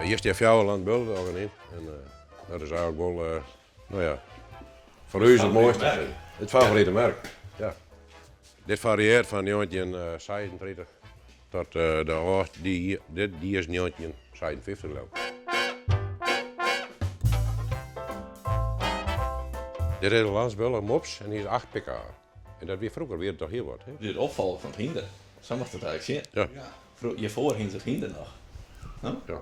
Hier is die Fjouwerland Bulde ook in. En dat is eigenlijk wel, voor u is het mooiste. Het favoriete merk. Ja. Dit varieert van 1936 tot de oudste, die is 1956 geloof ik. Dit is een Landsbulle mops en die is 8 pk. En dat weer vroeger weer toch heel wat. Hè? Dit opvallen van het hinder. Zo mag het eigenlijk zien. Ja. Je voorhing het hinder nog. Ja.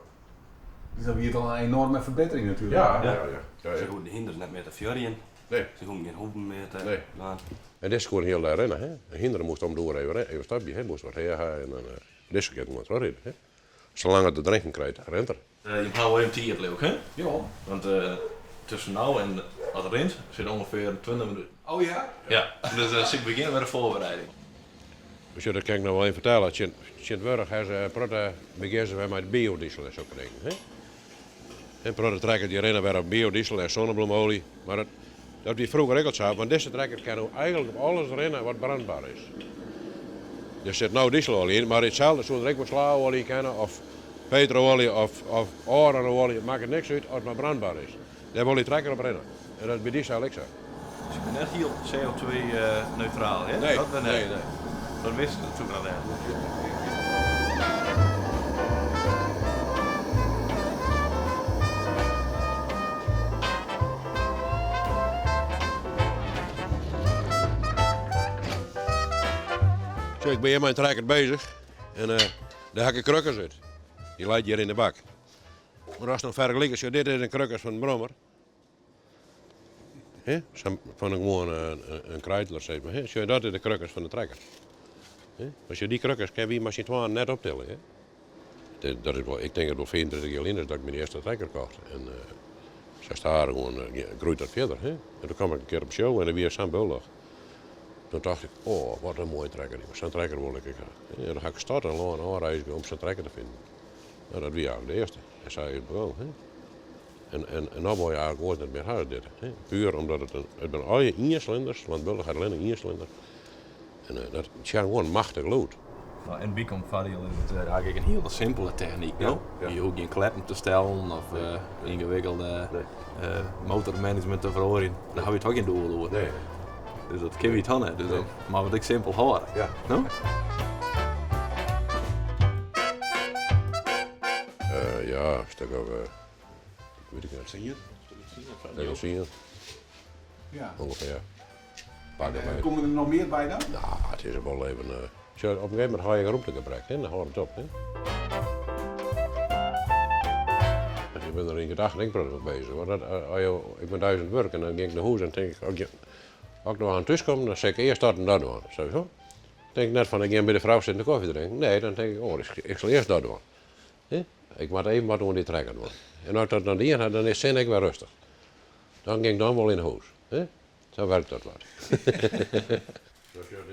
Dus dat weer al een enorme verbetering natuurlijk. Ja. Ze hoeven de hinders net meer te fjorien. Nee. Ze hoeven geen hoeven meer te Nee. laten. En dit is gewoon heel daar rennen. Hè? De hinderen moest om door even stapje, hè? Moest wat heen gaan en dan deze keer moet wel redden. Hè? Zolang het te drinken krijgt, rent er. Je houdt hem tiert leuk, hè? Ja. Want tussen nou en als het rint zit ongeveer 20 minuten. Oh ja? Ja, dus ik begin met de voorbereiding. Dus dat kan ik nog wel even vertellen. Sint-Wurg heeft ze protten beginnen we met biodiesel en zo krijgen. Hè? En protten trekken die rennen weer op biodiesel en zonnebloemolie. Maar dat wie vroeger ook al zo, want deze trekker kan nu eigenlijk op alles rennen wat brandbaar is. Er zit nou dieselolie in, maar hetzelfde zoals ik met slaolie kennen of petrololie of oranolie, het maakt het niks uit als het maar brandbaar is. Daar wil die trekker op rennen. En dat is bij diesel ook zo. Dus je bent net heel CO2-neutraal, hè? Nee, dat ben nee. Dat wist ik natuurlijk al net. Zo, ik ben hier met een trekker bezig en daar heb ik krukkers uit. Die leidt hier in de bak. Maar als het nog vergelijken, zo, dit is een krukkers van de brommer. Van een gewoon een kruidler, zeg maar. He? Zo, dat is de krukkers van de trekker. He? Als je die krukkers kan je machine 12 net optillen. He? Dat is wel, ik denk dat het wel 24 jaar in is dat ik mijn eerste trekker kocht. En ze staan gewoon, groeit dat verder. He? En toen kwam ik een keer op show en dan weer Sam Bulldog. Toen dacht ik, oh, wat een mooie trekker. Zo'n trekker wil ik gaan. En dan ga ik starten en lopen aanreizen om zo'n trekker te vinden. Nou, dat was eigenlijk de eerste. En zei het wel. En nu wil je eigenlijk ooit niet meer hebben dit. Hè? Puur omdat het een eigen inslinders, want Bulldog had alleen een inslinder. En dat is gewoon machtig lood. Nou, en wie komt Fadiel in het eigenlijk een hele simpele techniek. Ja, No? ja. Je hoeft geen kleppen te stellen of ingewikkelde motormanagement te verhoren. Dan heb je toch geen doel over. Nee. Dus dat kun je niet hebben. Dus dan maar wat ik simpel houden. Ja. No? Ja, een stuk of, weet ik niet. Zie je? Dat wil zien. Ja. Ongeveer. Pak het Komen er nog meer bij dan? Nou, het is wel even. Op een gegeven moment ga je ruimtegebrek, dan houdt het op. Hè? Ik ben er in gedachten denkproces mee bezig. Want ik ben 1000 werk en dan ging ik naar huis en denk ik, als ik nog aan thuis kom, dan zeg ik eerst dat en dat doen. Sowieso. Dan denk ik net van, ik ga bij de vrouw zitten koffie drinken. Nee, dan denk ik, oh, ik zal eerst dat doen. He? Ik moet even wat doen die trekken doen. En als ik dat dan die heb, dan is zin ik weer rustig. Dan ging ik dan wel in huis. He? Zo werkt dat wat.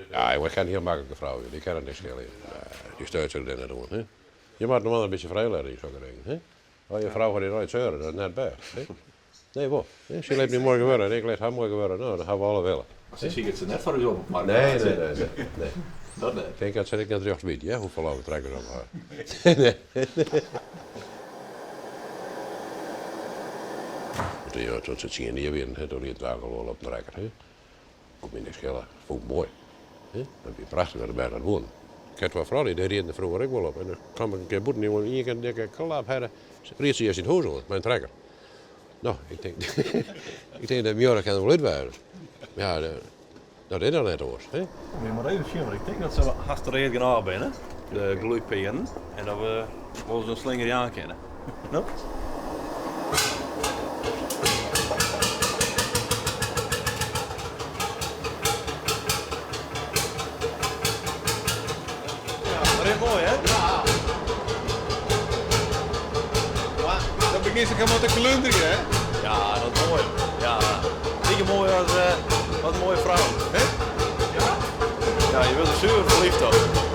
Ja, ik ken een heel makkelijke vrouw, die kan het niks schelen. Die stuurt zich erin doen. He? Je moet nog wel een beetje vrij laten in zo'n dingen. Oh, je vrouw gaat hier nooit zeuren, dat is net bij. Nee, wat? Ze leeft niet mooi geworden en ik leef haar mooi geworden. Nou, dat gaan we alle willen. Ze zie het ze net voor u op, maar Nee. dat nee. Ik denk dat ik net terug weet, ja, hoeveel overtrekkers op haar. Nee. Ja, tot ze zien hier weer, door die wagen wel op de trekker. Kom in de schillen, vond ik mooi. Dat is prachtig dat erbij gaat wonen. Ik had wel vrouw die deed er vroeger ook wel op. En dan kwam ik een keer boeten, die hier een dikke klap hadden. Riet ze eerst in het huis aan, mijn trekker. Nou, ik denk dat Mjörk kan er wel uitwijzen. Ja, dat is dan net hoor. Nee, maar even zien, want ik denk dat ze hartstikke genoeg binnen, de gloeiperen, en dat we wel zo'n slinger aan kennen. No? Dat is mooi, hè? Ja. Maar dat begint zich helemaal te klunderen, hè? Ja, dat is mooi. Ja, niet mooi als wat een mooie vrouw. Hè? Ja? Ja, je wilt er super verliefd op.